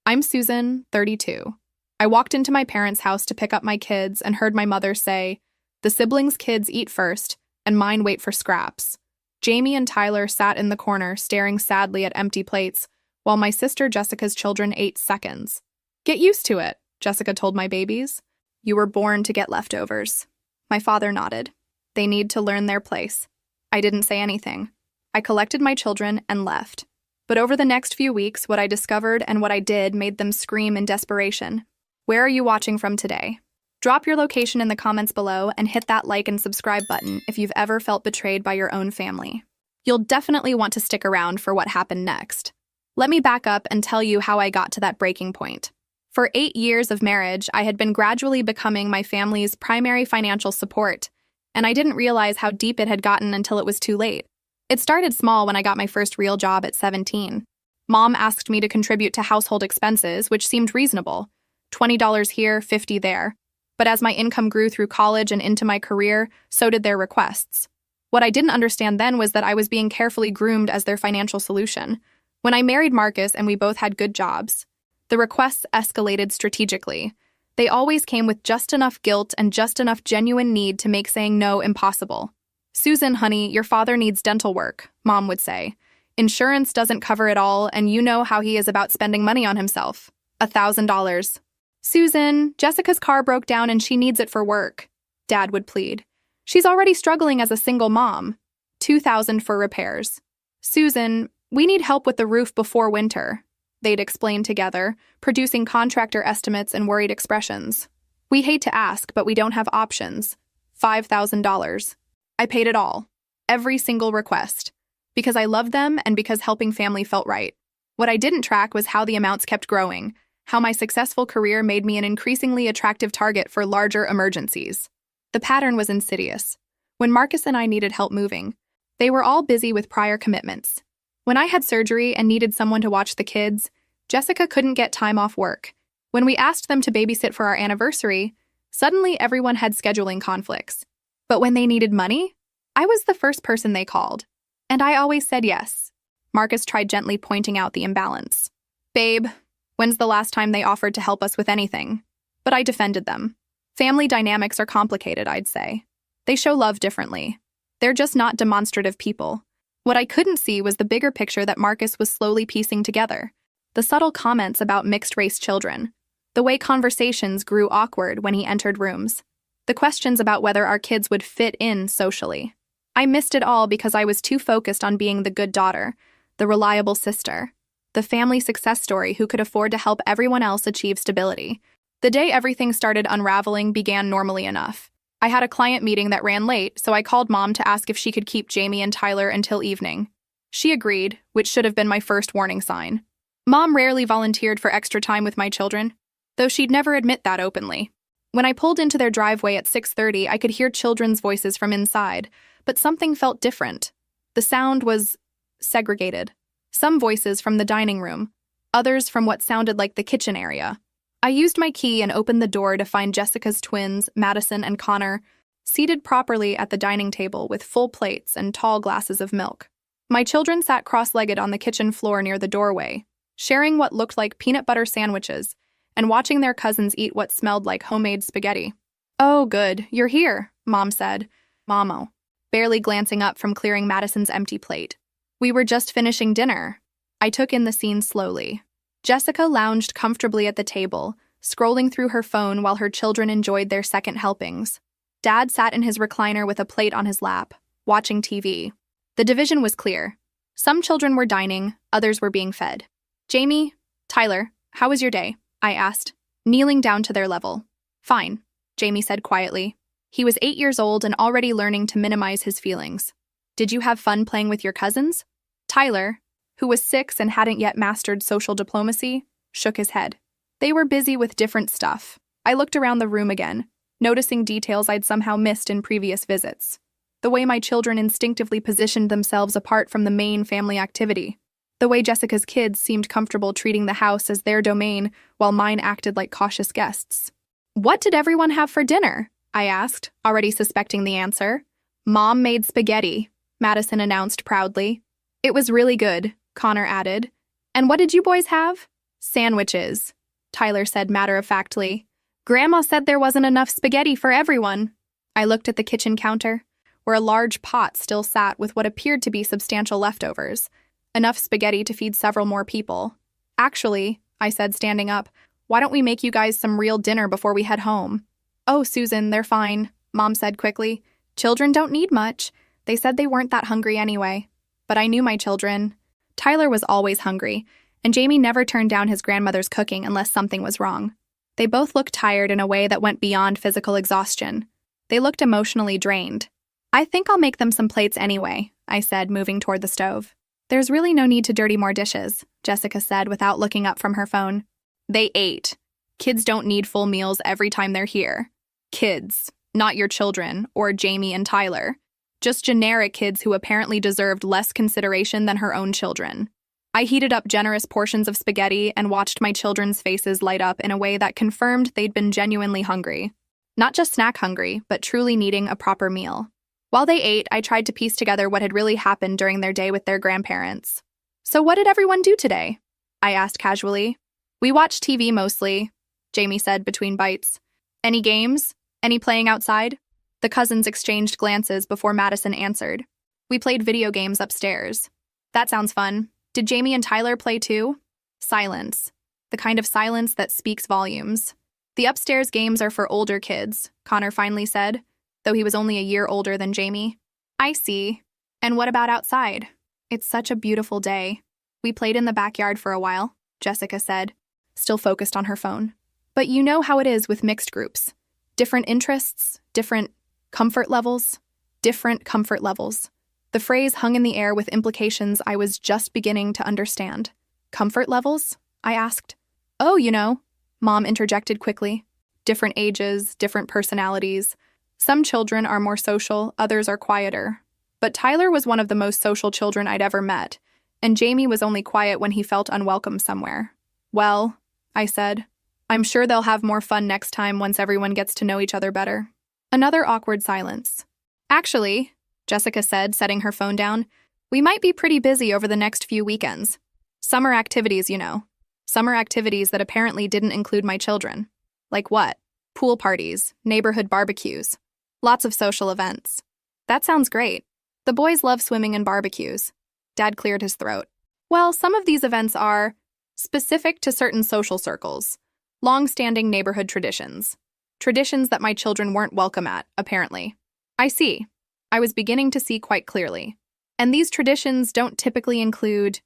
I'm Susan, 32. I walked into my parents' house to pick up my kids and heard my mother say, "The siblings' kids eat first, and mine wait for scraps." Jamie and Tyler sat in the corner, staring sadly at empty plates, while my sister Jessica's children ate seconds. "Get used to it," Jessica told my babies. "You were born to get leftovers." My father nodded. "They need to learn their place." I didn't say anything. I collected my children and left. But over the next few weeks, what I discovered and what I did made them scream in desperation. Where are you watching from today? Drop your location in the comments below and hit that like and subscribe button if you've ever felt betrayed by your own family. You'll definitely want to stick around for what happened next. Let me back up and tell you how I got to that breaking point. For 8 years of marriage, I had been gradually becoming my family's primary financial support, and I didn't realize how deep it had gotten until it was too late. It started small when I got my first real job at 17. Mom asked me to contribute to household expenses, which seemed reasonable. $20 here, $50 there. But as my income grew through college and into my career, so did their requests. What I didn't understand then was that I was being carefully groomed as their financial solution. When I married Marcus and we both had good jobs, the requests escalated strategically. They always came with just enough guilt and just enough genuine need to make saying no impossible. "Susan, honey, your father needs dental work," Mom would say. "Insurance doesn't cover it all, and you know how he is about spending money on himself. $1,000. "Susan, Jessica's car broke down and she needs it for work," Dad would plead. "She's already struggling as a single mom. $2,000 for repairs." "Susan, we need help with the roof before winter," they'd explain together, producing contractor estimates and worried expressions. "We hate to ask, but we don't have options. $5,000. I paid it all. Every single request. Because I loved them and because helping family felt right. What I didn't track was how the amounts kept growing, how my successful career made me an increasingly attractive target for larger emergencies. The pattern was insidious. When Marcus and I needed help moving, they were all busy with prior commitments. When I had surgery and needed someone to watch the kids, Jessica couldn't get time off work. When we asked them to babysit for our anniversary, suddenly everyone had scheduling conflicts. But when they needed money, I was the first person they called. And I always said yes. Marcus tried gently pointing out the imbalance. "Babe, when's the last time they offered to help us with anything?" But I defended them. Family dynamics are complicated, I'd say. They show love differently. They're just not demonstrative people. What I couldn't see was the bigger picture that Marcus was slowly piecing together. The subtle comments about mixed-race children. The way conversations grew awkward when he entered rooms. The questions about whether our kids would fit in socially. I missed it all because I was too focused on being the good daughter, the reliable sister, the family success story who could afford to help everyone else achieve stability. The day everything started unraveling began normally enough. I had a client meeting that ran late, so I called Mom to ask if she could keep Jamie and Tyler until evening. She agreed, which should have been my first warning sign. Mom rarely volunteered for extra time with my children, though she'd never admit that openly. When I pulled into their driveway at 6:30, I could hear children's voices from inside, but something felt different. The sound was segregated. Some voices from the dining room, others from what sounded like the kitchen area. I used my key and opened the door to find Jessica's twins, Madison and Connor, seated properly at the dining table with full plates and tall glasses of milk. My children sat cross-legged on the kitchen floor near the doorway, sharing what looked like peanut butter sandwiches and watching their cousins eat what smelled like homemade spaghetti. "Oh, good, you're here," Mom said, "Mamo," barely glancing up from clearing Madison's empty plate. "We were just finishing dinner." I took in the scene slowly. Jessica lounged comfortably at the table, scrolling through her phone while her children enjoyed their second helpings. Dad sat in his recliner with a plate on his lap, watching TV. The division was clear. Some children were dining, others were being fed. "Jamie, Tyler, how was your day?" I asked, kneeling down to their level. "Fine," Jamie said quietly. He was 8 years old and already learning to minimize his feelings. "Did you have fun playing with your cousins?" Tyler, who was 6 and hadn't yet mastered social diplomacy, shook his head. They were busy with different stuff. I looked around the room again, noticing details I'd somehow missed in previous visits. The way my children instinctively positioned themselves apart from the main family activity. The way Jessica's kids seemed comfortable treating the house as their domain while mine acted like cautious guests. "What did everyone have for dinner?" I asked, already suspecting the answer. "Mom made spaghetti," Madison announced proudly. "It was really good," Connor added. "And what did you boys have?" Sandwiches, Tyler said matter-of-factly. Grandma said there wasn't enough spaghetti for everyone. I looked at the kitchen counter, where a large pot still sat with what appeared to be substantial leftovers, enough spaghetti to feed several more people. Actually, I said, standing up, why don't we make you guys some real dinner before we head home? Oh, Susan, they're fine, Mom said quickly. Children don't need much. They said they weren't that hungry anyway. But I knew my children. Tyler was always hungry, and Jamie never turned down his grandmother's cooking unless something was wrong. They both looked tired in a way that went beyond physical exhaustion. They looked emotionally drained. I think I'll make them some plates anyway, I said, moving toward the stove. There's really no need to dirty more dishes, Jessica said without looking up from her phone. They ate. Kids don't need full meals every time they're here. Kids, not your children, or Jamie and Tyler. Just generic kids who apparently deserved less consideration than her own children. I heated up generous portions of spaghetti and watched my children's faces light up in a way that confirmed they'd been genuinely hungry. Not just snack hungry, but truly needing a proper meal. While they ate, I tried to piece together what had really happened during their day with their grandparents. So what did everyone do today? I asked casually. We watched TV mostly, Jamie said between bites. Any games? Any playing outside? The cousins exchanged glances before Madison answered. We played video games upstairs. That sounds fun. Did Jamie and Tyler play too? Silence. The kind of silence that speaks volumes. The upstairs games are for older kids, Connor finally said, though he was only a year older than Jamie. I see. And what about outside? It's such a beautiful day. We played in the backyard for a while, Jessica said, still focused on her phone. But you know how it is with mixed groups. Different interests, different comfort levels. Different comfort levels. The phrase hung in the air with implications I was just beginning to understand. Comfort levels? I asked. Oh, you know, Mom interjected quickly. Different ages, different personalities. Some children are more social, others are quieter. But Tyler was one of the most social children I'd ever met, and Jamie was only quiet when he felt unwelcome somewhere. Well, I said, I'm sure they'll have more fun next time once everyone gets to know each other better. Another awkward silence. Actually, Jessica said, setting her phone down, we might be pretty busy over the next few weekends. Summer activities, you know. Summer activities that apparently didn't include my children. Like what? Pool parties, neighborhood barbecues. Lots of social events. That sounds great. The boys love swimming and barbecues. Dad cleared his throat. Well, some of these events are specific to certain social circles. Long-standing neighborhood traditions. Traditions that my children weren't welcome at, apparently. I see. I was beginning to see quite clearly. And these traditions don't typically include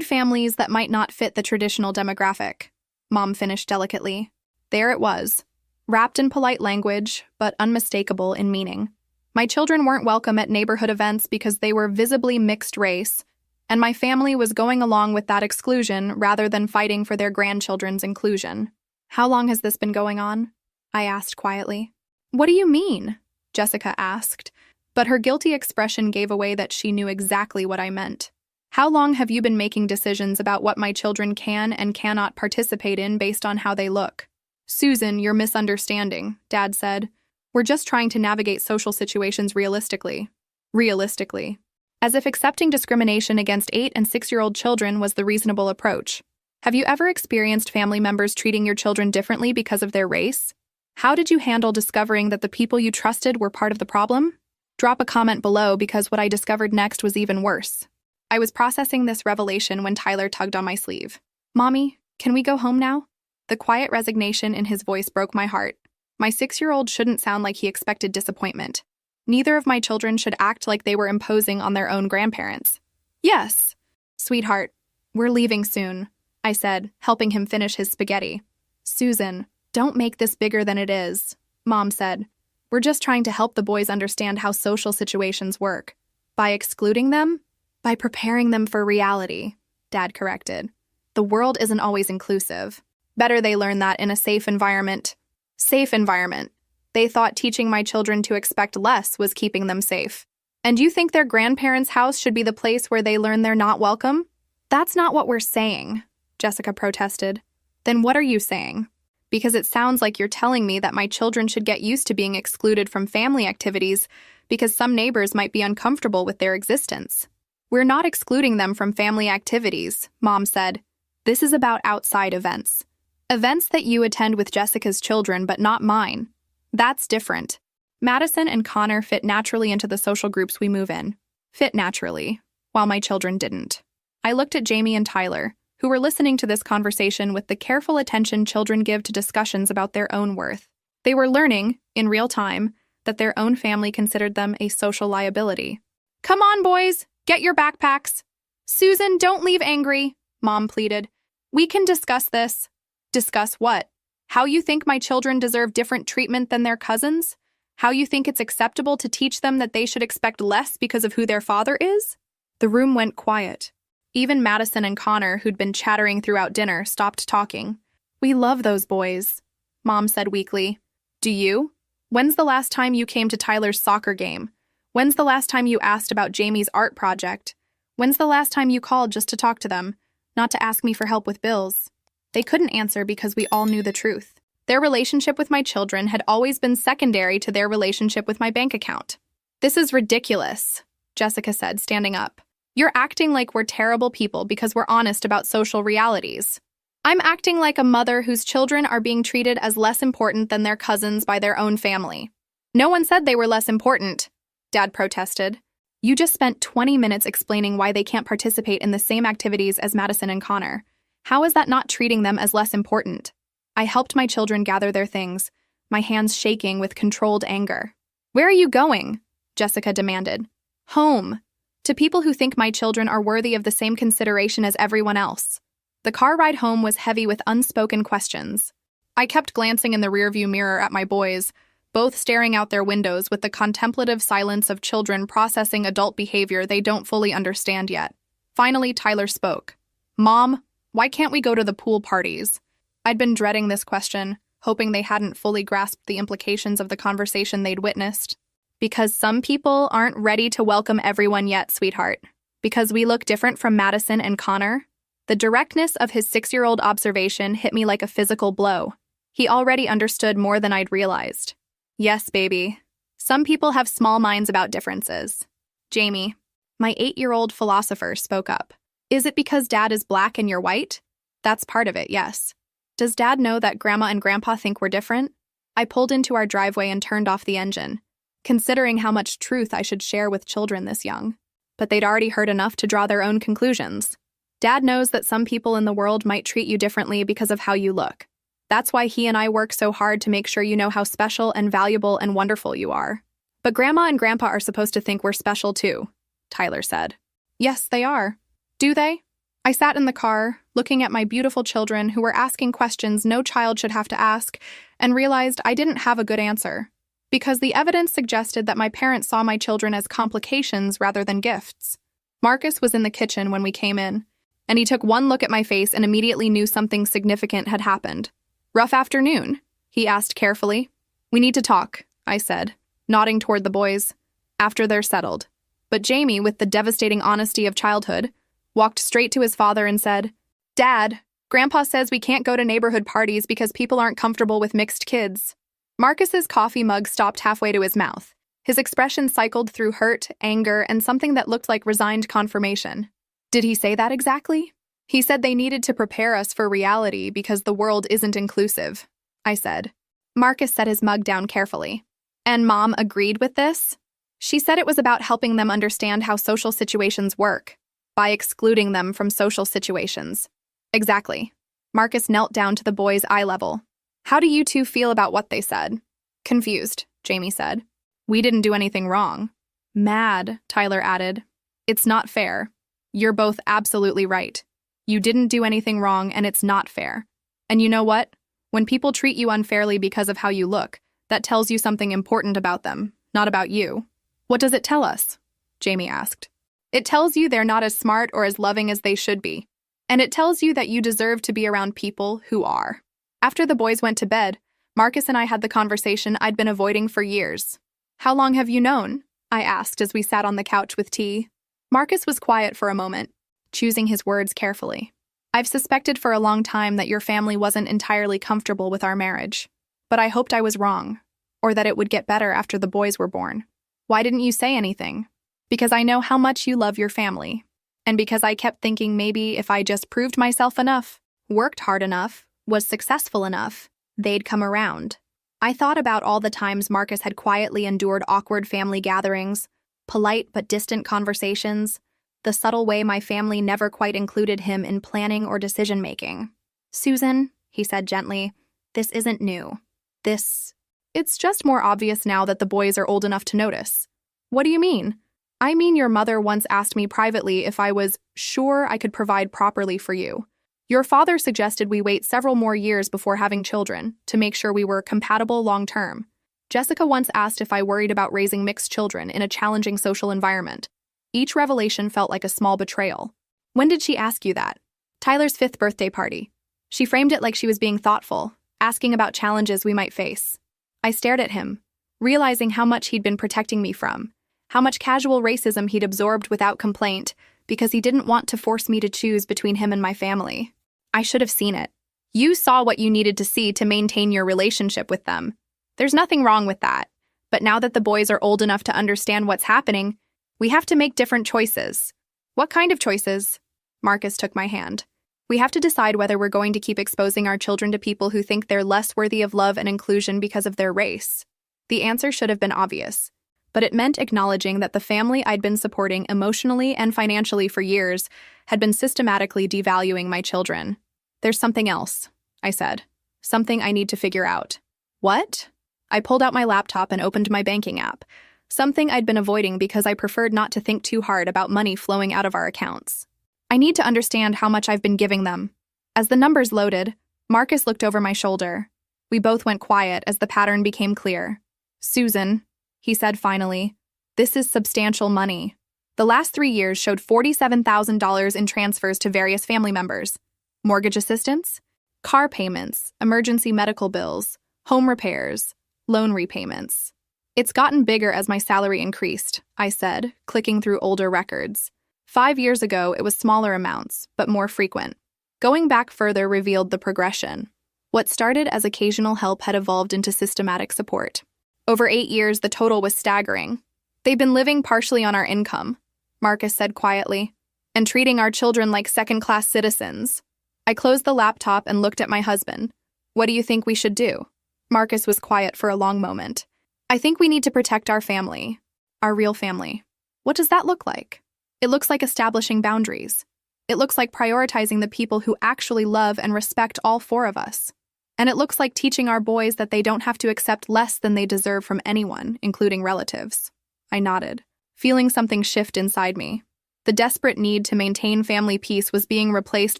families that might not fit the traditional demographic, Mom finished delicately. There it was, wrapped in polite language, but unmistakable in meaning. My children weren't welcome at neighborhood events because they were visibly mixed race, and my family was going along with that exclusion rather than fighting for their grandchildren's inclusion. How long has this been going on? I asked quietly. What do you mean? Jessica asked, but her guilty expression gave away that she knew exactly what I meant. How long have you been making decisions about what my children can and cannot participate in based on how they look? Susan, you're misunderstanding, Dad said. We're just trying to navigate social situations realistically. Realistically. As if accepting discrimination against 8- and 6-year-old children was the reasonable approach. Have you ever experienced family members treating your children differently because of their race? How did you handle discovering that the people you trusted were part of the problem? Drop a comment below because what I discovered next was even worse. I was processing this revelation when Tyler tugged on my sleeve. Mommy, can we go home now? The quiet resignation in his voice broke my heart. My 6-year-old shouldn't sound like he expected disappointment. Neither of my children should act like they were imposing on their own grandparents. Yes. Sweetheart, we're leaving soon, I said, helping him finish his spaghetti. Susan, don't make this bigger than it is, Mom said. We're just trying to help the boys understand how social situations work. By excluding them? By preparing them for reality, Dad corrected. The world isn't always inclusive. Better they learn that in a safe environment. Safe environment. They thought teaching my children to expect less was keeping them safe. And you think their grandparents' house should be the place where they learn they're not welcome? That's not what we're saying, Jessica protested. Then what are you saying? Because it sounds like you're telling me that my children should get used to being excluded from family activities because some neighbors might be uncomfortable with their existence. We're not excluding them from family activities, Mom said. This is about outside events. Events that you attend with Jessica's children, but not mine. That's different. Madison and Connor fit naturally into the social groups we move in. Fit naturally, while my children didn't. I looked at Jamie and Tyler, who were listening to this conversation with the careful attention children give to discussions about their own worth. They were learning, in real time, that their own family considered them a social liability. "Come on, boys, get your backpacks." "Susan, don't leave angry," Mom pleaded. "We can discuss this." "Discuss what? How you think my children deserve different treatment than their cousins? How you think it's acceptable to teach them that they should expect less because of who their father is?" The room went quiet. Even Madison and Connor, who'd been chattering throughout dinner, stopped talking. "We love those boys," Mom said weakly. "Do you? When's the last time you came to Tyler's soccer game? When's the last time you asked about Jamie's art project? When's the last time you called just to talk to them, not to ask me for help with bills?" They couldn't answer because we all knew the truth. Their relationship with my children had always been secondary to their relationship with my bank account. "This is ridiculous," Jessica said, standing up. "You're acting like we're terrible people because we're honest about social realities." "I'm acting like a mother whose children are being treated as less important than their cousins by their own family." "No one said they were less important," Dad protested. "You just spent 20 minutes explaining why they can't participate in the same activities as Madison and Connor. How is that not treating them as less important?" I helped my children gather their things, my hands shaking with controlled anger. "Where are you going?" Jessica demanded. "Home. To people who think my children are worthy of the same consideration as everyone else." The car ride home was heavy with unspoken questions. I kept glancing in the rearview mirror at my boys, both staring out their windows with the contemplative silence of children processing adult behavior they don't fully understand yet. Finally, Tyler spoke. "Mom, why can't we go to the pool parties?" I'd been dreading this question, hoping they hadn't fully grasped the implications of the conversation they'd witnessed. "Because some people aren't ready to welcome everyone yet, sweetheart. Because we look different from Madison and Connor." The directness of his 6-year-old observation hit me like a physical blow. He already understood more than I'd realized. "Yes, baby. Some people have small minds about differences." Jamie, my 8-year-old philosopher, spoke up. "Is it because Dad is black and you're white?" "That's part of it, yes." "Does Dad know that Grandma and Grandpa think we're different?" I pulled into our driveway and turned off the engine, considering how much truth I should share with children this young. But they'd already heard enough to draw their own conclusions. "Dad knows that some people in the world might treat you differently because of how you look. That's why he and I work so hard to make sure you know how special and valuable and wonderful you are. But Grandma and Grandpa are supposed to think we're special too," Tyler said. "Yes, they are." "Do they?" I sat in the car, looking at my beautiful children who were asking questions no child should have to ask, and realized I didn't have a good answer. Because the evidence suggested that my parents saw my children as complications rather than gifts. Marcus was in the kitchen when we came in, and he took one look at my face and immediately knew something significant had happened. "Rough afternoon?" he asked carefully. "We need to talk," I said, nodding toward the boys, "after they're settled." But Jamie, with the devastating honesty of childhood, walked straight to his father and said, "Dad, Grandpa says we can't go to neighborhood parties because people aren't comfortable with mixed kids." Marcus's coffee mug stopped halfway to his mouth. His expression cycled through hurt, anger, and something that looked like resigned confirmation. "Did he say that exactly?" "He said they needed to prepare us for reality because the world isn't inclusive," I said. Marcus set his mug down carefully. "And Mom agreed with this?" "She said it was about helping them understand how social situations work, by excluding them from social situations." "Exactly." Marcus knelt down to the boys' eye level. "How do you two feel about what they said?" "Confused," Jamie said. "We didn't do anything wrong." "Mad," Tyler added. "It's not fair." "You're both absolutely right. You didn't do anything wrong, and it's not fair. And you know what? When people treat you unfairly because of how you look, that tells you something important about them, not about you." "What does it tell us?" Jamie asked. "It tells you they're not as smart or as loving as they should be. And it tells you that you deserve to be around people who are." After the boys went to bed, Marcus and I had the conversation I'd been avoiding for years. "How long have you known?" I asked as we sat on the couch with tea. Marcus was quiet for a moment, choosing his words carefully. "I've suspected for a long time that your family wasn't entirely comfortable with our marriage, but I hoped I was wrong, or that it would get better after the boys were born. Why didn't you say anything?" "Because I know how much you love your family. And because I kept thinking maybe if I just proved myself enough, worked hard enough, was successful enough, they'd come around. I thought about all the times Marcus had quietly endured awkward family gatherings, polite but distant conversations, the subtle way my family never quite included him in planning or decision-making. "Susan," he said gently, "this isn't new. It's just more obvious now that the boys are old enough to notice." "What do you mean?" "I mean your mother once asked me privately if I was sure I could provide properly for you. Your father suggested we wait several more years before having children to make sure we were compatible long-term. Jessica once asked if I worried about raising mixed children in a challenging social environment. Each revelation felt like a small betrayal." "When did she ask you that?" "Tyler's 5th birthday party. She framed it like she was being thoughtful, asking about challenges we might face." I stared at him, realizing how much he'd been protecting me from, how much casual racism he'd absorbed without complaint because he didn't want to force me to choose between him and my family. I should have seen it. "You saw what you needed to see to maintain your relationship with them. There's nothing wrong with that. But now that the boys are old enough to understand what's happening, we have to make different choices." "What kind of choices?" Marcus took my hand. "We have to decide whether we're going to keep exposing our children to people who think they're less worthy of love and inclusion because of their race." The answer should have been obvious, but it meant acknowledging that the family I'd been supporting emotionally and financially for years had been systematically devaluing my children. "There's something else," I said. "Something I need to figure out." "What?" I pulled out my laptop and opened my banking app, something I'd been avoiding because I preferred not to think too hard about money flowing out of our accounts. "I need to understand how much I've been giving them." As the numbers loaded, Marcus looked over my shoulder. We both went quiet as the pattern became clear. "Susan," he said finally, "this is substantial money." The last 3 years showed $47,000 in transfers to various family members. Mortgage assistance, car payments, emergency medical bills, home repairs, loan repayments. "It's gotten bigger as my salary increased," I said, clicking through older records. 5 years ago, it was smaller amounts, but more frequent. Going back further revealed the progression. What started as occasional help had evolved into systematic support. Over 8 years, the total was staggering. "They've been living partially on our income," Marcus said quietly, "and treating our children like second-class citizens." I closed the laptop and looked at my husband. "What do you think we should do?" Marcus was quiet for a long moment. "I think we need to protect our family. Our real family." "What does that look like?" "It looks like establishing boundaries. It looks like prioritizing the people who actually love and respect all 4 of us. And it looks like teaching our boys that they don't have to accept less than they deserve from anyone, including relatives." I nodded, feeling something shift inside me. The desperate need to maintain family peace was being replaced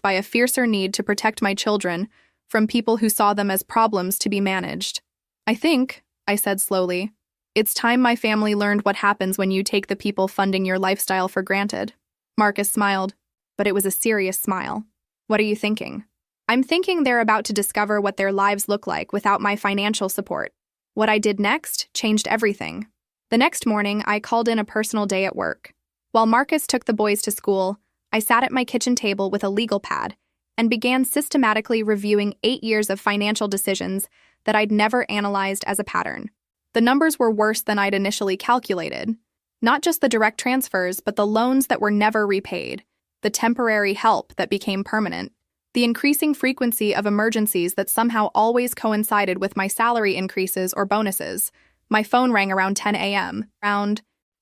by a fiercer need to protect my children from people who saw them as problems to be managed. "I think," I said slowly, "it's time my family learned what happens when you take the people funding your lifestyle for granted." Marcus smiled, but it was a serious smile. "What are you thinking?" "I'm thinking they're about to discover what their lives look like without my financial support." What I did next changed everything. The next morning, I called in a personal day at work. While Marcus took the boys to school, I sat at my kitchen table with a legal pad and began systematically reviewing 8 years of financial decisions that I'd never analyzed as a pattern. The numbers were worse than I'd initially calculated. Not just the direct transfers, but the loans that were never repaid, the temporary help that became permanent, the increasing frequency of emergencies that somehow always coincided with my salary increases or bonuses. My phone rang around 10 a.m.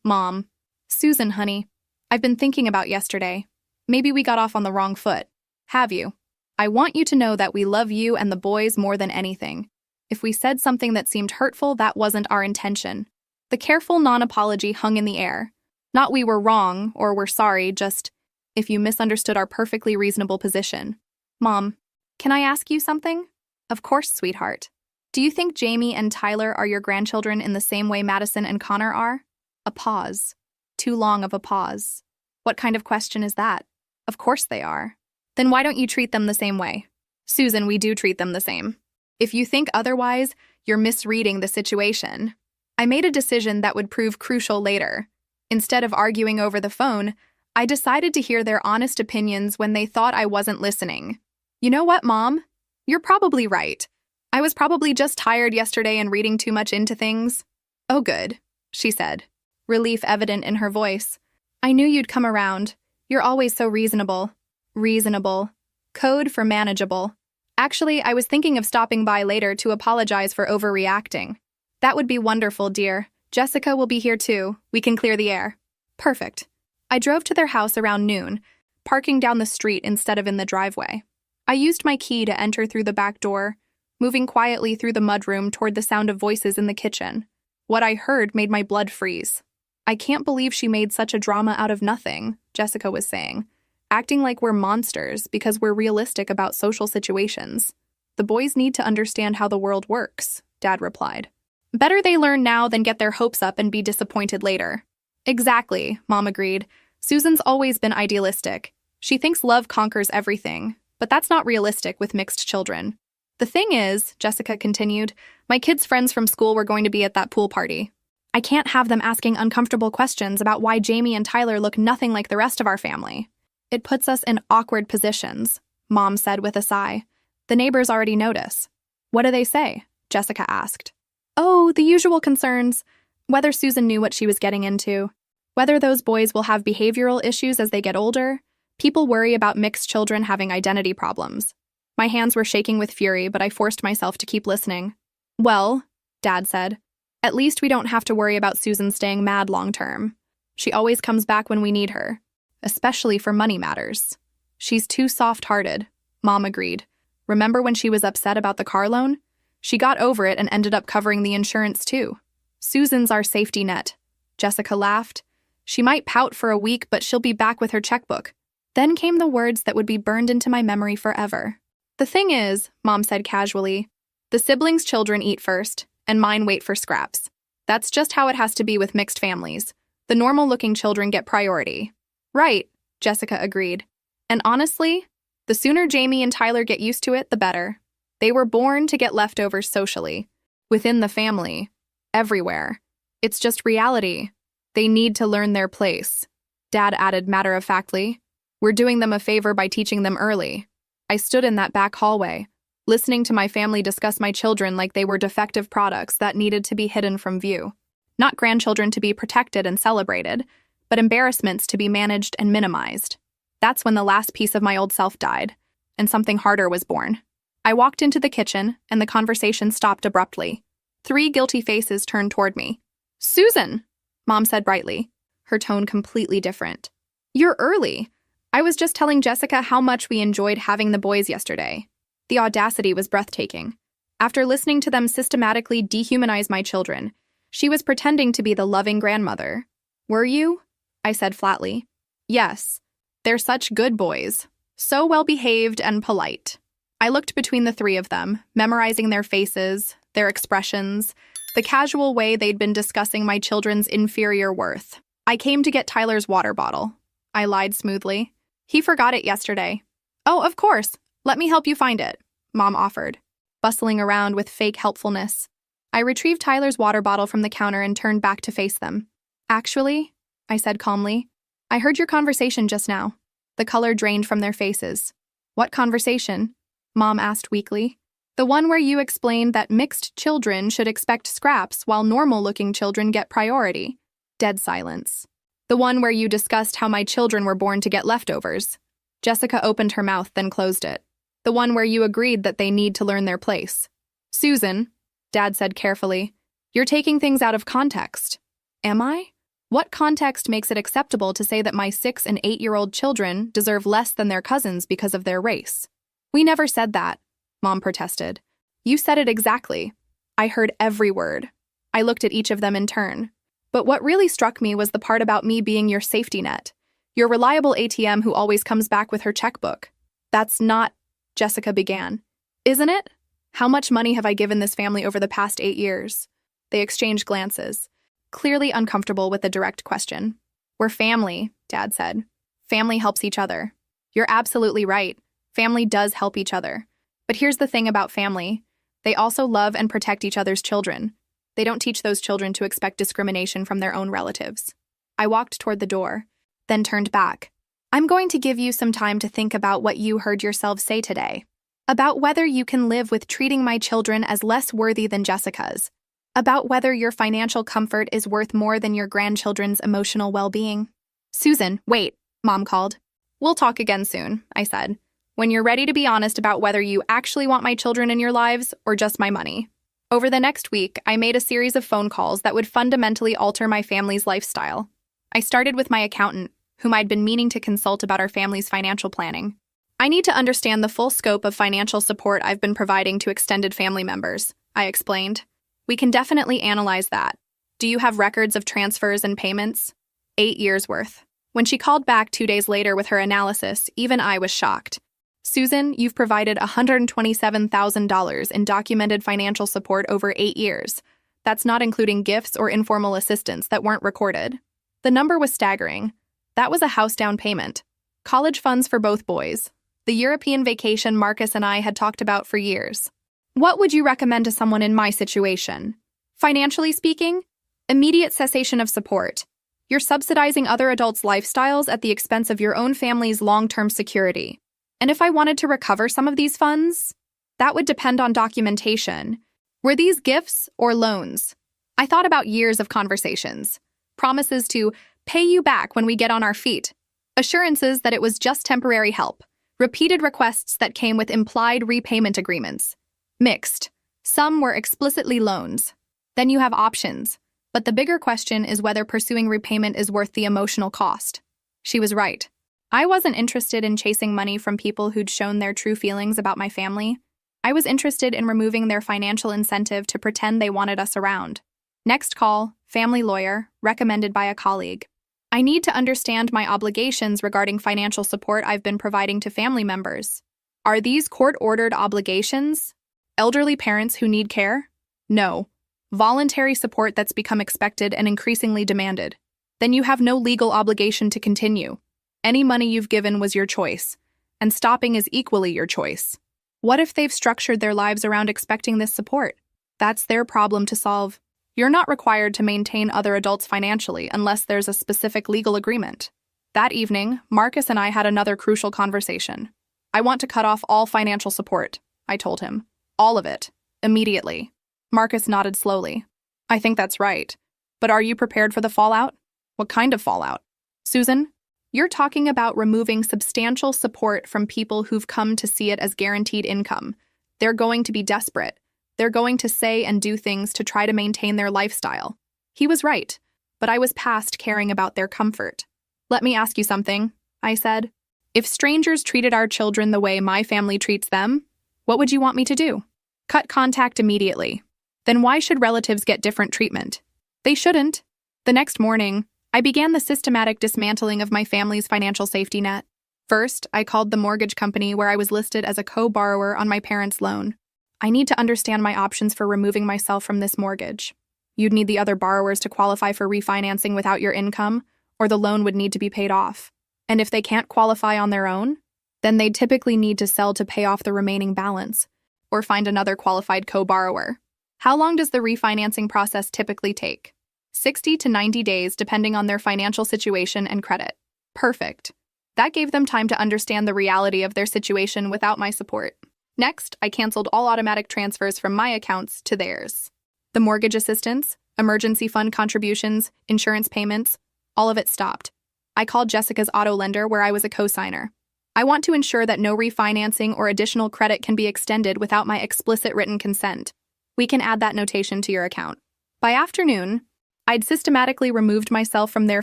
"Mom." "Susan, honey, I've been thinking about yesterday. Maybe we got off on the wrong foot." "Have you?" "I want you to know that we love you and the boys more than anything. If we said something that seemed hurtful, that wasn't our intention." The careful non-apology hung in the air. Not we were wrong or we're sorry, just if you misunderstood our perfectly reasonable position. "Mom, can I ask you something?" "Of course, sweetheart." "Do you think Jamie and Tyler are your grandchildren in the same way Madison and Connor are?" A pause. Too long of a pause. "What kind of question is that?" "Of course they are." "Then why don't you treat them the same way?" "Susan, we do treat them the same. If you think otherwise, you're misreading the situation." I made a decision that would prove crucial later. Instead of arguing over the phone, I decided to hear their honest opinions when they thought I wasn't listening. "You know what, Mom? You're probably right. I was probably just tired yesterday and reading too much into things." "Oh, good," she said, relief evident in her voice. "I knew you'd come around. You're always so reasonable. Reasonable. Code for manageable. Actually, I was thinking of stopping by later to apologize for overreacting. That would be wonderful, dear. Jessica will be here too. We can clear the air. Perfect. I drove to their house around noon, parking down the street instead of in the driveway. I used my key to enter through the back door, moving quietly through the mudroom toward the sound of voices in the kitchen. What I heard made my blood freeze. I can't believe she made such a drama out of nothing, Jessica was saying, acting like we're monsters because we're realistic about social situations. The boys need to understand how the world works, Dad replied. Better they learn now than get their hopes up and be disappointed later. Exactly, Mom agreed. Susan's always been idealistic. She thinks love conquers everything, but that's not realistic with mixed children. The thing is, Jessica continued, my kids' friends from school were going to be at that pool party. I can't have them asking uncomfortable questions about why Jamie and Tyler look nothing like the rest of our family. It puts us in awkward positions, Mom said with a sigh. The neighbors already notice. What do they say? Jessica asked. Oh, the usual concerns. Whether Susan knew what she was getting into. Whether those boys will have behavioral issues as they get older. People worry about mixed children having identity problems. My hands were shaking with fury, but I forced myself to keep listening. Well, Dad said, at least we don't have to worry about Susan staying mad long term. She always comes back when we need her, especially for money matters. She's too soft-hearted, Mom agreed. Remember when she was upset about the car loan? She got over it and ended up covering the insurance too. Susan's our safety net. Jessica laughed. She might pout for a week, but she'll be back with her checkbook. Then came the words that would be burned into my memory forever. The thing is, Mom said casually, the siblings' children eat first, and mine wait for scraps. That's just how it has to be with mixed families. The normal-looking children get priority. Right, Jessica agreed. And honestly, the sooner Jamie and Tyler get used to it, the better. They were born to get leftovers socially, within the family, everywhere. It's just reality. They need to learn their place. Dad added matter-of-factly. We're doing them a favor by teaching them early. I stood in that back hallway, listening to my family discuss my children like they were defective products that needed to be hidden from view. Not grandchildren to be protected and celebrated, but embarrassments to be managed and minimized. That's when the last piece of my old self died, and something harder was born. I walked into the kitchen, and the conversation stopped abruptly. 3 guilty faces turned toward me. Susan, Mom said brightly, her tone completely different. You're early. I was just telling Jessica how much we enjoyed having the boys yesterday. The audacity was breathtaking. After listening to them systematically dehumanize my children, she was pretending to be the loving grandmother. Were you? I said flatly. Yes. They're such good boys. So well-behaved and polite. I looked between the 3 of them, memorizing their faces, their expressions, the casual way they'd been discussing my children's inferior worth. I came to get Tyler's water bottle. I lied smoothly. He forgot it yesterday. Oh, of course. Let me help you find it, Mom offered, bustling around with fake helpfulness. I retrieved Tyler's water bottle from the counter and turned back to face them. Actually, I said calmly, I heard your conversation just now. The color drained from their faces. What conversation? Mom asked weakly. The one where you explained that mixed children should expect scraps while normal-looking children get priority. Dead silence. The one where you discussed how my children were born to get leftovers. Jessica opened her mouth, then closed it. The one where you agreed that they need to learn their place. Susan, Dad said carefully, you're taking things out of context. Am I? What context makes it acceptable to say that my 6- and 8-year-old children deserve less than their cousins because of their race? We never said that, Mom protested. You said it exactly. I heard every word. I looked at each of them in turn. But what really struck me was the part about me being your safety net. Your reliable ATM who always comes back with her checkbook. That's not, Jessica began. Isn't it? How much money have I given this family over the past 8 years? They exchanged glances, clearly uncomfortable with the direct question. We're family, Dad said. Family helps each other. You're absolutely right. Family does help each other. But here's the thing about family. They also love and protect each other's children. They don't teach those children to expect discrimination from their own relatives. I walked toward the door, then turned back. I'm going to give you some time to think about what you heard yourselves say today. About whether you can live with treating my children as less worthy than Jessica's. About whether your financial comfort is worth more than your grandchildren's emotional well-being. Susan, wait, Mom called. We'll talk again soon, I said, when you're ready to be honest about whether you actually want my children in your lives or just my money. Over the next week, I made a series of phone calls that would fundamentally alter my family's lifestyle. I started with my accountant, whom I'd been meaning to consult about our family's financial planning. I need to understand the full scope of financial support I've been providing to extended family members, I explained. We can definitely analyze that. Do you have records of transfers and payments? 8 years worth. When she called back 2 days later with her analysis, even I was shocked. Susan, you've provided $127,000 in documented financial support over 8 years. That's not including gifts or informal assistance that weren't recorded. The number was staggering. That was a house down payment. College funds for both boys. The European vacation Marcus and I had talked about for years. What would you recommend to someone in my situation? Financially speaking, immediate cessation of support. You're subsidizing other adults' lifestyles at the expense of your own family's long-term security. And if I wanted to recover some of these funds, that would depend on documentation. Were these gifts or loans? I thought about years of conversations, promises to pay you back when we get on our feet, assurances that it was just temporary help, repeated requests that came with implied repayment agreements. Mixed. Some were explicitly loans. Then you have options. But the bigger question is whether pursuing repayment is worth the emotional cost. She was right. I wasn't interested in chasing money from people who'd shown their true feelings about my family. I was interested in removing their financial incentive to pretend they wanted us around. Next call, family lawyer, recommended by a colleague. I need to understand my obligations regarding financial support I've been providing to family members. Are these court-ordered obligations? Elderly parents who need care? No. Voluntary support that's become expected and increasingly demanded. Then you have no legal obligation to continue. Any money you've given was your choice, and stopping is equally your choice. What if they've structured their lives around expecting this support? That's their problem to solve. You're not required to maintain other adults financially unless there's a specific legal agreement. That evening, Marcus and I had another crucial conversation. I want to cut off all financial support, I told him. All of it. Immediately. Marcus nodded slowly. I think that's right. But are you prepared for the fallout? What kind of fallout? Susan, you're talking about removing substantial support from people who've come to see it as guaranteed income. They're going to be desperate. They're going to say and do things to try to maintain their lifestyle. He was right, but I was past caring about their comfort. Let me ask you something, I said. If strangers treated our children the way my family treats them, what would you want me to do? Cut contact immediately. Then why should relatives get different treatment? They shouldn't. The next morning, I began the systematic dismantling of my family's financial safety net. First, I called the mortgage company where I was listed as a co-borrower on my parents' loan. I need to understand my options for removing myself from this mortgage. You'd need the other borrowers to qualify for refinancing without your income, or the loan would need to be paid off. And if they can't qualify on their own, then they'd typically need to sell to pay off the remaining balance, or find another qualified co-borrower. How long does the refinancing process typically take? 60 to 90 days, depending on their financial situation and credit. Perfect. That gave them time to understand the reality of their situation without my support. Next, I canceled all automatic transfers from my accounts to theirs. The mortgage assistance, emergency fund contributions, insurance payments, all of it stopped. I called Jessica's auto lender where I was a co-signer. I want to ensure that no refinancing or additional credit can be extended without my explicit written consent. We can add that notation to your account. By afternoon, I'd systematically removed myself from their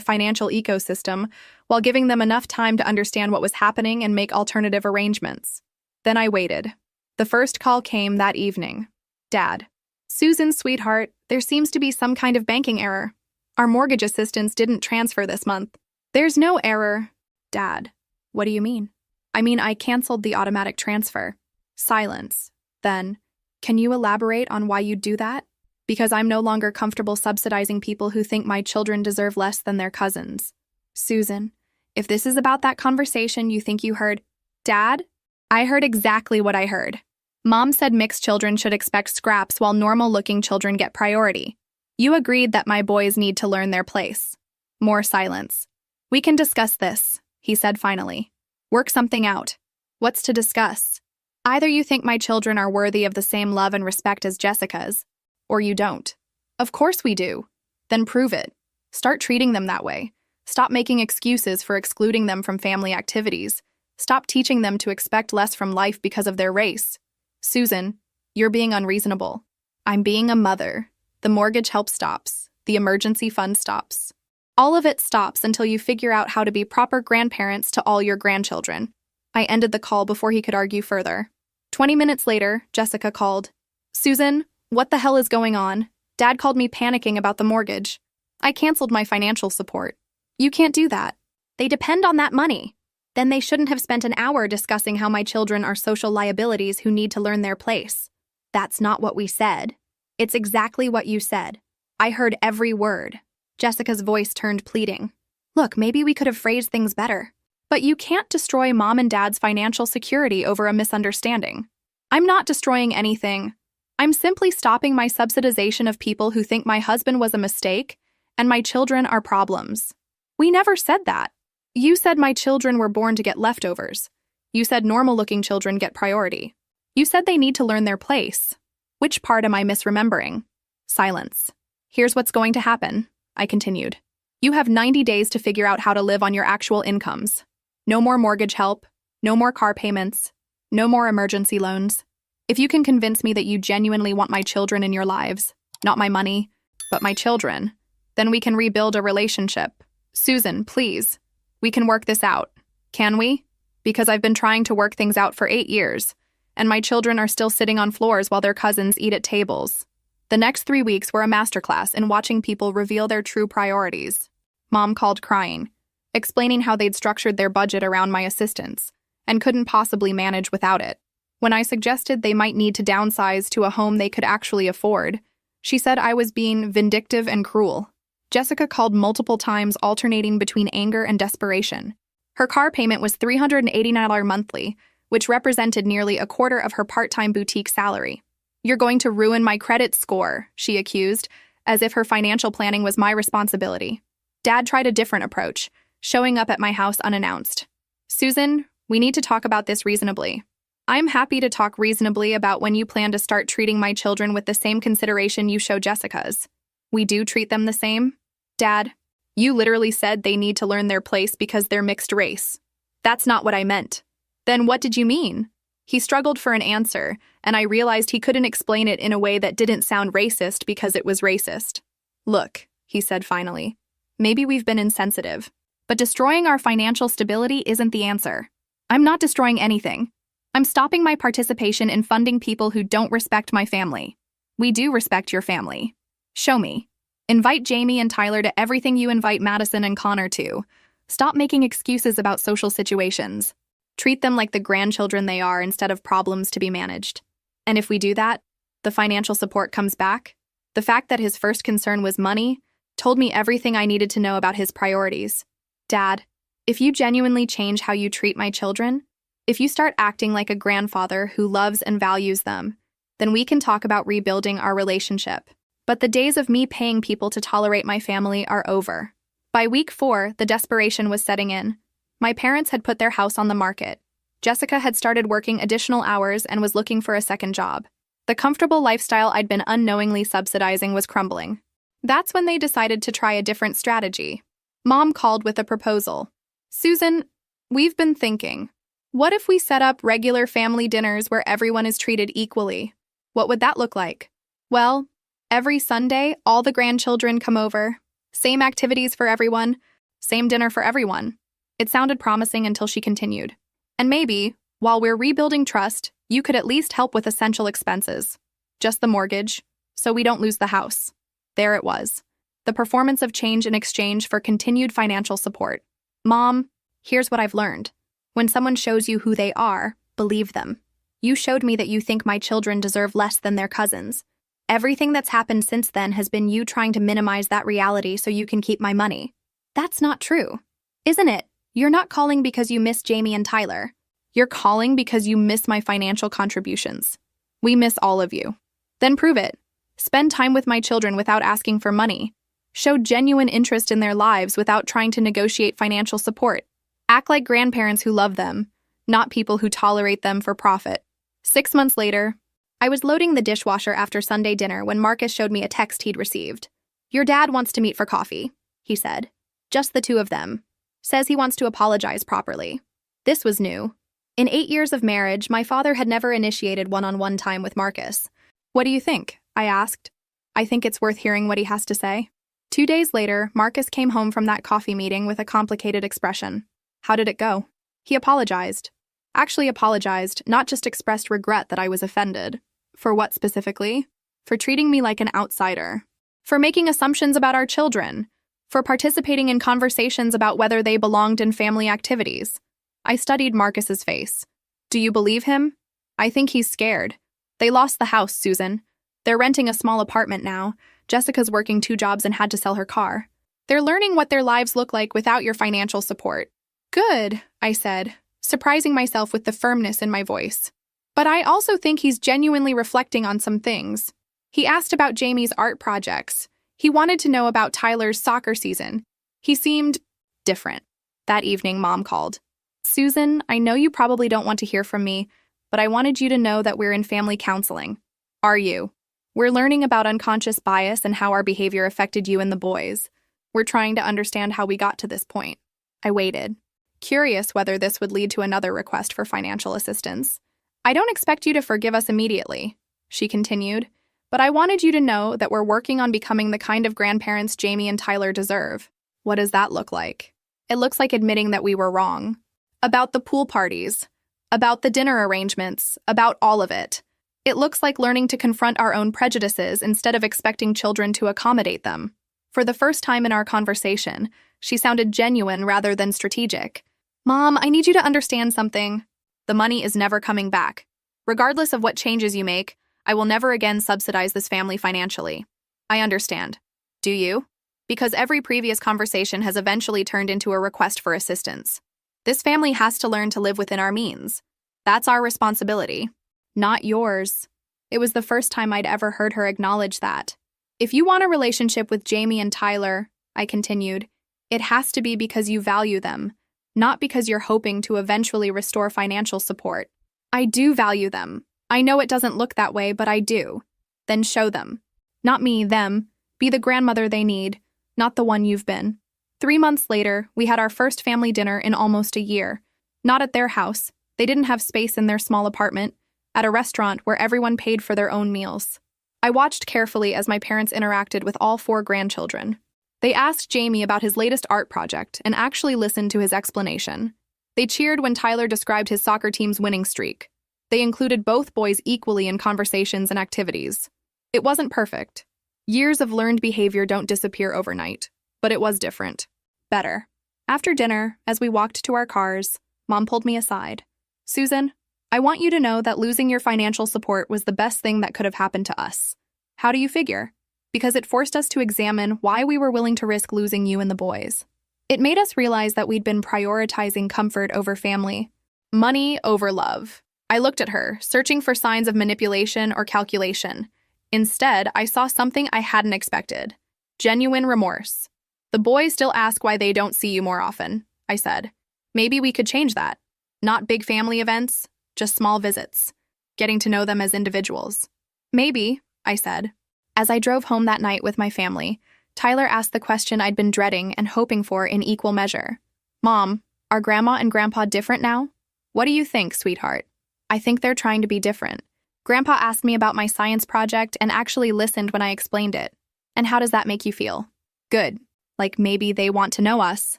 financial ecosystem while giving them enough time to understand what was happening and make alternative arrangements. Then I waited. The first call came that evening. Dad. Susan, sweetheart, there seems to be some kind of banking error. Our mortgage assistance didn't transfer this month. There's no error. Dad. What do you mean? I mean, I canceled the automatic transfer. Silence. Then, can you elaborate on why you'd do that? Because I'm no longer comfortable subsidizing people who think my children deserve less than their cousins. Susan, if this is about that conversation you think you heard, Dad? I heard exactly what I heard. Mom said mixed children should expect scraps while normal-looking children get priority. You agreed that my boys need to learn their place. More silence. We can discuss this, he said finally. Work something out. What's to discuss? Either you think my children are worthy of the same love and respect as Jessica's, or you don't. Of course we do. Then prove it. Start treating them that way. Stop making excuses for excluding them from family activities. Stop teaching them to expect less from life because of their race. Susan, you're being unreasonable. I'm being a mother. The mortgage help stops. The emergency fund stops. All of it stops until you figure out how to be proper grandparents to all your grandchildren. I ended the call before he could argue further. 20 minutes later, Jessica called. Susan, what the hell is going on? Dad called me panicking about the mortgage. I canceled my financial support. You can't do that. They depend on that money. Then they shouldn't have spent an hour discussing how my children are social liabilities who need to learn their place. That's not what we said. It's exactly what you said. I heard every word. Jessica's voice turned pleading. Look, maybe we could have phrased things better. But you can't destroy Mom and Dad's financial security over a misunderstanding. I'm not destroying anything. I'm simply stopping my subsidization of people who think my husband was a mistake and my children are problems. We never said that. You said my children were born to get leftovers. You said normal-looking children get priority. You said they need to learn their place. Which part am I misremembering? Silence. Here's what's going to happen, I continued. You have 90 days to figure out how to live on your actual incomes. No more mortgage help, no more car payments, no more emergency loans. If you can convince me that you genuinely want my children in your lives, not my money, but my children, then we can rebuild a relationship. Susan, please. We can work this out. Can we? Because I've been trying to work things out for 8 years, and my children are still sitting on floors while their cousins eat at tables. The next 3 weeks were a masterclass in watching people reveal their true priorities. Mom called crying, explaining how they'd structured their budget around my assistance and couldn't possibly manage without it. When I suggested they might need to downsize to a home they could actually afford, she said I was being vindictive and cruel. Jessica called multiple times, alternating between anger and desperation. Her car payment was $389 monthly, which represented nearly a quarter of her part-time boutique salary. You're going to ruin my credit score, she accused, as if her financial planning was my responsibility. Dad tried a different approach, showing up at my house unannounced. Susan, we need to talk about this reasonably. I'm happy to talk reasonably about when you plan to start treating my children with the same consideration you show Jessica's. We do treat them the same? Dad, you literally said they need to learn their place because they're mixed race. That's not what I meant. Then what did you mean? He struggled for an answer, and I realized he couldn't explain it in a way that didn't sound racist because it was racist. Look, he said finally, maybe we've been insensitive, but destroying our financial stability isn't the answer. I'm not destroying anything. I'm stopping my participation in funding people who don't respect my family. We do respect your family. Show me. Invite Jamie and Tyler to everything you invite Madison and Connor to. Stop making excuses about social situations. Treat them like the grandchildren they are instead of problems to be managed. And if we do that, the financial support comes back. The fact that his first concern was money told me everything I needed to know about his priorities. Dad, if you genuinely change how you treat my children, if you start acting like a grandfather who loves and values them, then we can talk about rebuilding our relationship. But the days of me paying people to tolerate my family are over. By week 4, the desperation was setting in. My parents had put their house on the market. Jessica had started working additional hours and was looking for a second job. The comfortable lifestyle I'd been unknowingly subsidizing was crumbling. That's when they decided to try a different strategy. Mom called with a proposal. Susan, we've been thinking. What if we set up regular family dinners where everyone is treated equally? What would that look like? Well, every Sunday, all the grandchildren come over. Same activities for everyone. Same dinner for everyone. It sounded promising until she continued. And maybe, while we're rebuilding trust, you could at least help with essential expenses. Just the mortgage, so we don't lose the house. There it was. The performance of change in exchange for continued financial support. Mom, here's what I've learned. When someone shows you who they are, believe them. You showed me that you think my children deserve less than their cousins. Everything that's happened since then has been you trying to minimize that reality so you can keep my money. That's not true. Isn't it? You're not calling because you miss Jamie and Tyler. You're calling because you miss my financial contributions. We miss all of you. Then prove it. Spend time with my children without asking for money. Show genuine interest in their lives without trying to negotiate financial support. Act like grandparents who love them, not people who tolerate them for profit. 6 months later, I was loading the dishwasher after Sunday dinner when Marcus showed me a text he'd received. Your dad wants to meet for coffee, he said. Just the two of them. Says he wants to apologize properly. This was new. In 8 years of marriage, my father had never initiated one-on-one time with Marcus. What do you think? I asked. I think it's worth hearing what he has to say. 2 days later, Marcus came home from that coffee meeting with a complicated expression. How did it go? He apologized. Actually apologized, not just expressed regret that I was offended. For what specifically? For treating me like an outsider. For making assumptions about our children. For participating in conversations about whether they belonged in family activities. I studied Marcus's face. Do you believe him? I think he's scared. They lost the house, Susan. They're renting a small apartment now. Jessica's working 2 jobs and had to sell her car. They're learning what their lives look like without your financial support. Good, I said, surprising myself with the firmness in my voice. But I also think he's genuinely reflecting on some things. He asked about Jamie's art projects. He wanted to know about Tyler's soccer season. He seemed different. That evening, Mom called. Susan, I know you probably don't want to hear from me, but I wanted you to know that we're in family counseling. Are you? We're learning about unconscious bias and how our behavior affected you and the boys. We're trying to understand how we got to this point. I waited, curious whether this would lead to another request for financial assistance. I don't expect you to forgive us immediately, she continued, but I wanted you to know that we're working on becoming the kind of grandparents Jamie and Tyler deserve. What does that look like? It looks like admitting that we were wrong. About the pool parties. About the dinner arrangements. About all of it. It looks like learning to confront our own prejudices instead of expecting children to accommodate them. For the first time in our conversation, she sounded genuine rather than strategic. Mom, I need you to understand something. The money is never coming back. Regardless of what changes you make, I will never again subsidize this family financially. I understand. Do you? Because every previous conversation has eventually turned into a request for assistance. This family has to learn to live within our means. That's our responsibility. Not yours. It was the first time I'd ever heard her acknowledge that. If you want a relationship with Jamie and Tyler, I continued, it has to be because you value them, not because you're hoping to eventually restore financial support. I do value them. I know it doesn't look that way, but I do. Then show them. Not me, them. Be the grandmother they need, not the one you've been. 3 months later, we had our first family dinner in almost a year. Not at their house. They didn't have space in their small apartment. At a restaurant where everyone paid for their own meals. I watched carefully as my parents interacted with all 4 grandchildren. They asked Jamie about his latest art project and actually listened to his explanation. They cheered when Tyler described his soccer team's winning streak. They included both boys equally in conversations and activities. It wasn't perfect. Years of learned behavior don't disappear overnight, but it was different. Better. After dinner, as we walked to our cars, Mom pulled me aside. Susan, I want you to know that losing your financial support was the best thing that could have happened to us. How do you figure? Because it forced us to examine why we were willing to risk losing you and the boys. It made us realize that we'd been prioritizing comfort over family, money over love. I looked at her, searching for signs of manipulation or calculation. Instead, I saw something I hadn't expected. Genuine remorse. The boys still ask why they don't see you more often, I said. Maybe we could change that. Not big family events. Just small visits, getting to know them as individuals. Maybe, I said. As I drove home that night with my family, Tyler asked the question I'd been dreading and hoping for in equal measure. Mom, are Grandma and Grandpa different now? What do you think, sweetheart? I think they're trying to be different. Grandpa asked me about my science project and actually listened when I explained it. And how does that make you feel? Good. Like maybe they want to know us,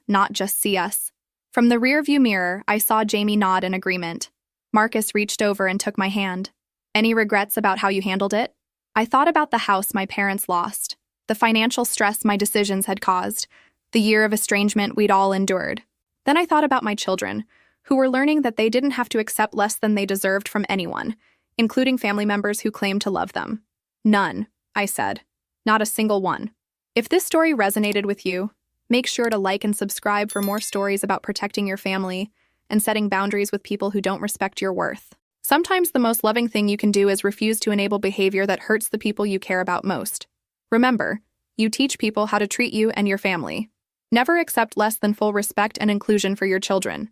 not just see us. From the rearview mirror, I saw Jamie nod in agreement. Marcus reached over and took my hand. Any regrets about how you handled it? I thought about the house my parents lost, the financial stress my decisions had caused, the year of estrangement we'd all endured. Then I thought about my children, who were learning that they didn't have to accept less than they deserved from anyone, including family members who claimed to love them. None, I said. Not a single one. If this story resonated with you, make sure to like and subscribe for more stories about protecting your family and setting boundaries with people who don't respect your worth. Sometimes the most loving thing you can do is refuse to enable behavior that hurts the people you care about most. Remember, you teach people how to treat you and your family. Never accept less than full respect and inclusion for your children.